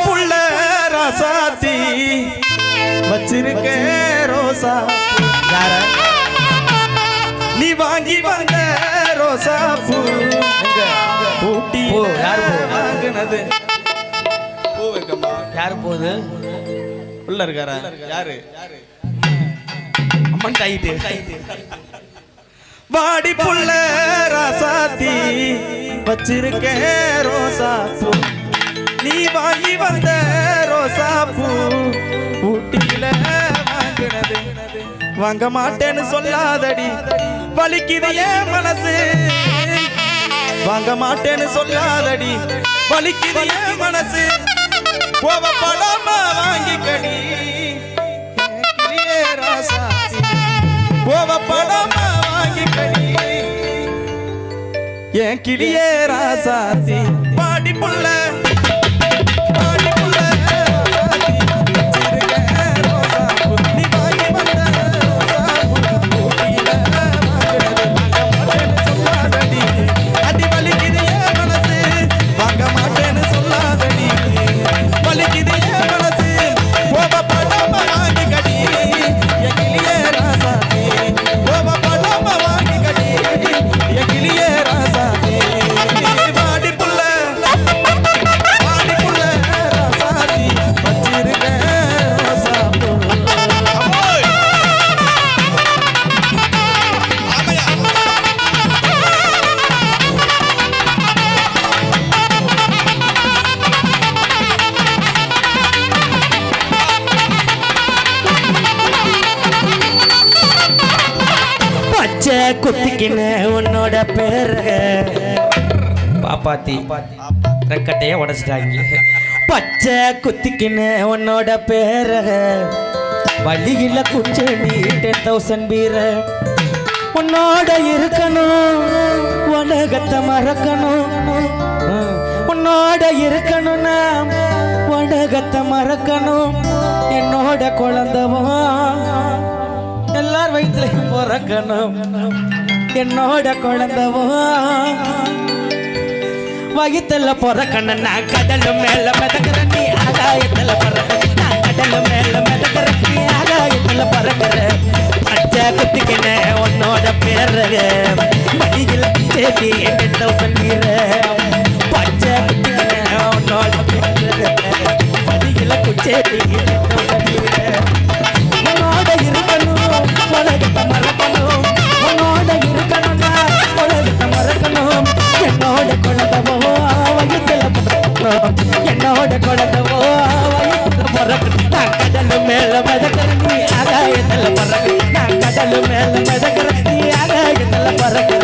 புள்ள ராசாத்தி வச்சிருக்க ரோசா நீ வாங்கி வந்த ரோசா பூ ஊட்டி வாங்கினது யாரு போகுது உள்ள இருக்காரா யாரு அம்மன் தாயிட்டு வாடி புள்ள ராசாத்தி வச்சிருக்க ரோசா பூ நீ வாங்கி வந்த ரோசா பூ ஊட்டியில வாங்கினது வாங்க மாட்டேன்னு சொல்லாதடி வலிக்குது என் மனசு வாங்க மாட்டேன்னு சொல்லாதடி வலிக்குது என் மனசு கோவப்படாம வாங்கிக்கடி ராசாத்தி கோவப்படாம வாங்கிக்கடி என் கிளியே ராசாத்தி பாடி புள்ள குத்திக்கின உன்னோட பேர பாப்பாத்தி ரெக்கட்டைய உடச்சிட்டாங்க பச்சை குத்திக்கின உன்னோட பேர வழியில குச்ச நீ 10,000 பீர உன்னோட இருக்கணும் உலகத்தை மறக்கணும் உன்னோட இருக்கணும்னா உலகத்தை மறக்கணும் என்னோட குழந்தவா எல்லார் வயிற்றுலையும் பிறக்கணும் என்னோட குழந்தவோ வயிற்றுல பிறக்கணும் நான் கடலு மேல மிதக்கிற நீ ஆகாயத்துல பிறக்க நான் கடலு மேல மிதக்கிற நீ ஆகாயத்துல பிறக்கிற பச்சை குத்திக்கின உன்னோட பேர மடியில் சேர்த்தி 10,000 பீர பச்சை குத்திக்கின உன்னோட பேர மடியில் குச்சேத்தி 10,000 பீர உன்னோட இருக்கணும் உலகத்தை மறக்கணும் உன்னோட இருக்கணும்னா உலகத்தை மறக்கணும் என்னோட குழந்தவோ வயிற்றுல பிறக்கணும் என்னோட குழந்தவோ வயிற்றுல பிறக்கணும் நான் கடலு மேல மிதக்கிற நீ ஆகாயத்துல பறக்க நான் கடலு மேல மிதக்கிற நீ ஆகாயத்துல பறக்கிற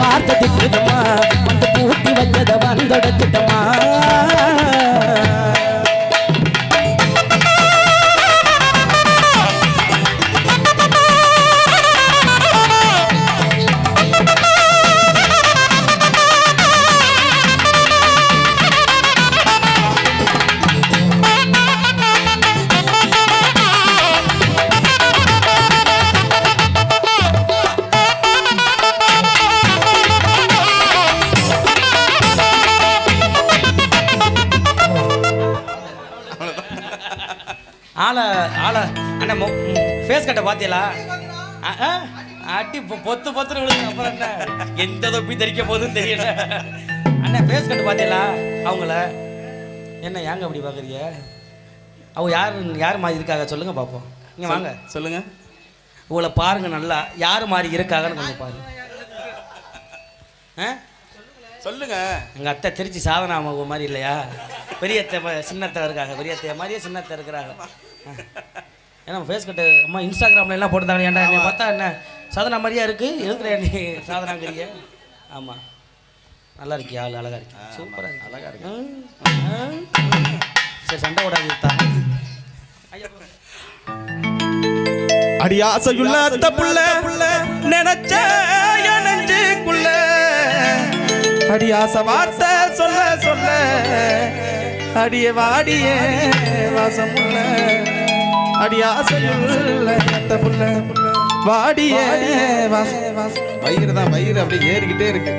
பார்த்ததுமா வந்து பூட்டி வச்சத வந்தடத்துட்டமா ஆளை ஆளை அண்ணா ஃபேஸ் கட்டை பார்த்தீங்களா? அட்டி பொத்து பொத்துன்னு விழுது. அப்புறம் என்ன எந்த தொப்பி தெரிக்க போதுன்னு தெரியல. அண்ணா ஃபேஸ் கட்டு பார்த்தீங்களா அவங்கள? என்ன ஏங்க அப்படி பார்க்குறீங்க? அவங்க யார் மாதிரி இருக்காங்க சொல்லுங்க பார்ப்போம். இங்கே வாங்க சொல்லுங்க. உங்களை பாருங்க நல்லா யார் மாதிரி இருக்காங்கன்னு கொஞ்சம் பாருங்க. சொல்லுங்க. எங்கள் அத்தை திருச்சி சாதனா அவங்க மாதிரி இல்லையா? பெரியத்தை சின்னத்தை இருக்காங்க. பெரியத்தைய மாதிரியே சின்னத்தை இருக்கிறாங்க. ஏன்னா ஃபேஸ் கட்டு அம்மா இன்ஸ்டாகிராமில் எல்லாம் போட்டுருந்தாங்க. ஏன்டா என்னை பார்த்தா என்ன சாதனா மாதிரியா இருக்குது? எதுக்குற நீ சாதனாங்கிறீங்க? ஆமாம் நல்லா இருக்கியா? ஆள் அழகாக இருக்கு. சூப்பராக இருக்கு. அழகாக இருக்கு. சரி சண்டை ஓடாது தான். அடி ஆசையுள்ள அத்த புள்ள நினைச்ச நெஞ்சுக்குள்ள அடி ஆசை வார்த்தை சொல்ல சொல்ல அடிய வாடிய வாசமுள்ள அடி ஆசையுள்ள அத்த புள்ள வாடிய வயிறு தான் வயிறு அப்படியே ஏறிக்கிட்டே இருக்கு.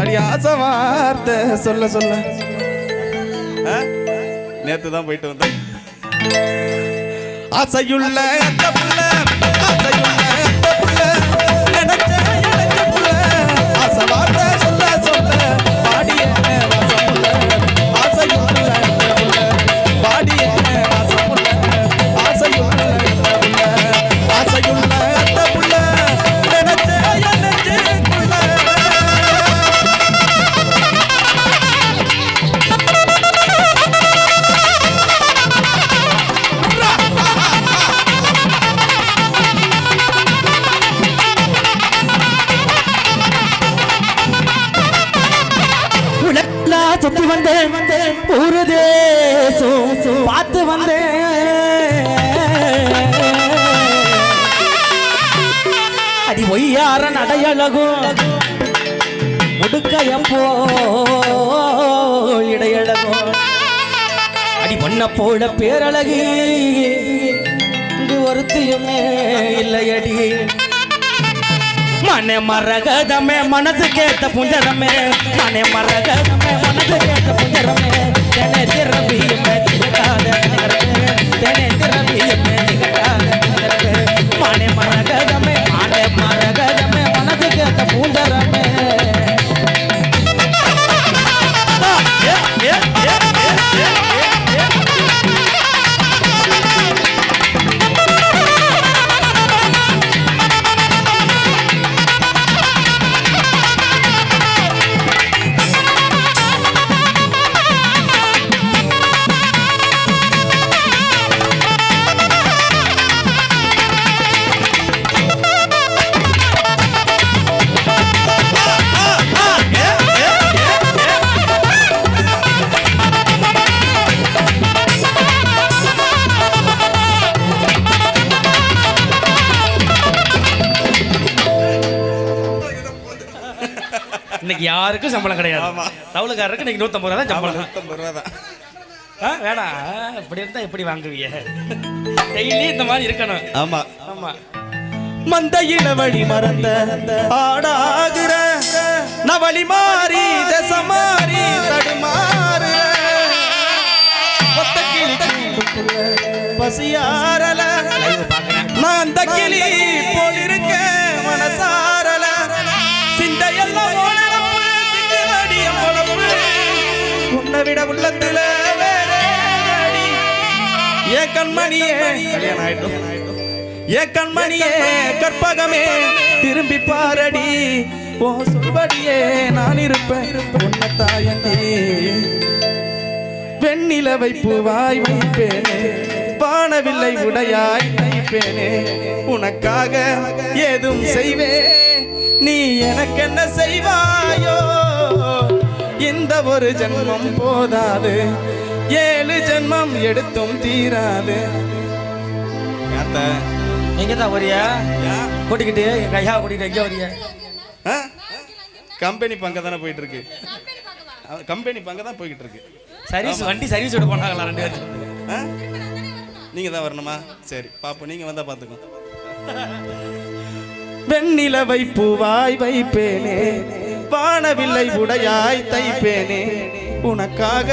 அடி ஆசை வார்த்தை சொல்ல சொல்ல நேத்து தான் போயிட்டு வந்தேன். ஆசையுள்ள அந்த புள்ள ஆசையுள்ள அந்த புள்ள நினைச்ச புள்ள ஆசை வார்த்தை சொல்ல சொல்ல பாடிய வாசமுள்ள ஆசையுள்ள அந்த புள்ள பாடிய வாசமுள்ள ஆசையுள்ள அந்த புள்ள ஆசையுள்ள அந்த புள்ள நினைச்ச புள்ள சுத்தி வந்தேன் ஒரு தேசம் பார்த்து வந்தேன். அடி ஒய்யார நடையழகும் முடுக்கையப்போ இடையழகும் அடி பொண்ண போல பேரழகி இங்கு ஒருத்தியுமே இல்லையடி. மனே மரகதமே மனசு கேட்ட புஞ்சரமே மனே மரகதமே மனசு கேட்ட புஞ்சரமே தெனே திரவியுமே திகட்டாத தெனே திரவியுமே திகட்டாத மனே மரகதமே மனசு கேட்ட புஞ்சரமே. இன்னைக்கு யாருக்கும் சம்பளம் கிடையாது. தவுளுக்காரருக்கு இன்னைக்கு 150 ரூபா தான் சம்பளம். 150 ரூபா தான். வேணாம் இப்படி இருந்தா எப்படி வாங்குவீங்க? டெய்லி இந்த மாதிரி இருக்கணும். ஆமா ஆமா. மந்தையில வழி மறந்த ஆடாகிற நவழி மாறி தசமாரி தடுமாறு ஒத்த கிளி பசியாரல நான் அந்த கிளி போல் இருக்க மனசாரல சிந்தையெல்லாம் உன்னை விட உள்ளத்துல ஏ கண்மணியே கல்யாணம் ஆயிட்டும் ஏ கண்மணியே கற்பகமே திரும்பி பாரடி ஓ சொல்படியே நான் இருப்பேன் உன்னை தாயண்டி வெண்ணிலவை பூவாய் வைப்பேனே வானவில்லை உடையாய் வைப்பேனே உனக்காக ஏதும் செய்வேன் நீ எனக்கு என்ன செய்வாயோ இந்த ஒரு ஜென்மம் போதாது 7 ஜென்மம் எடுத்தும் தீராது. எங்க தான் வரியா கூட்டிக்கிட்டு எங்க ஐயா கூட்டிக்கிட்டு எங்க வரியா? கம்பெனி பங்க தானே போயிட்டு இருக்கு. கம்பெனி பங்க தான் போய்கிட்டு இருக்கு. சர்வீஸ் வண்டி சர்வீஸ் விட போனாங்களா 2 பேரும்? நீங்க தான் வரணுமா? சரி பாப்போம், நீங்க வந்தா பாத்துக்கோ. வெண்ணிலவை பூவாய் வைப்பேனே வானவில்லை உடையாய் தைப்பேனே உனக்காக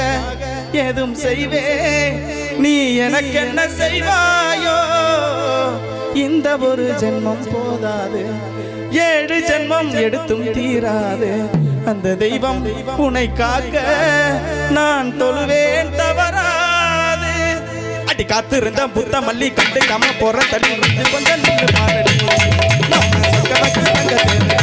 ஏதும் செய்வே நீ எனக்கு என்ன செய்வாயோ இந்த ஒரு ஜென்மம் போதாது 7 ஜென்மம் எடுத்தும் தீராது அந்த தெய்வம் உன்னை காக்க நான் தொழுவேன் தவறாது அடி காத்திருந்த புத்த மல்லி கண்டுக்காம போற தண்ணி கொஞ்சம் நின்று பாரடி நம்ம சொர்க்கத்துக்கு தங்க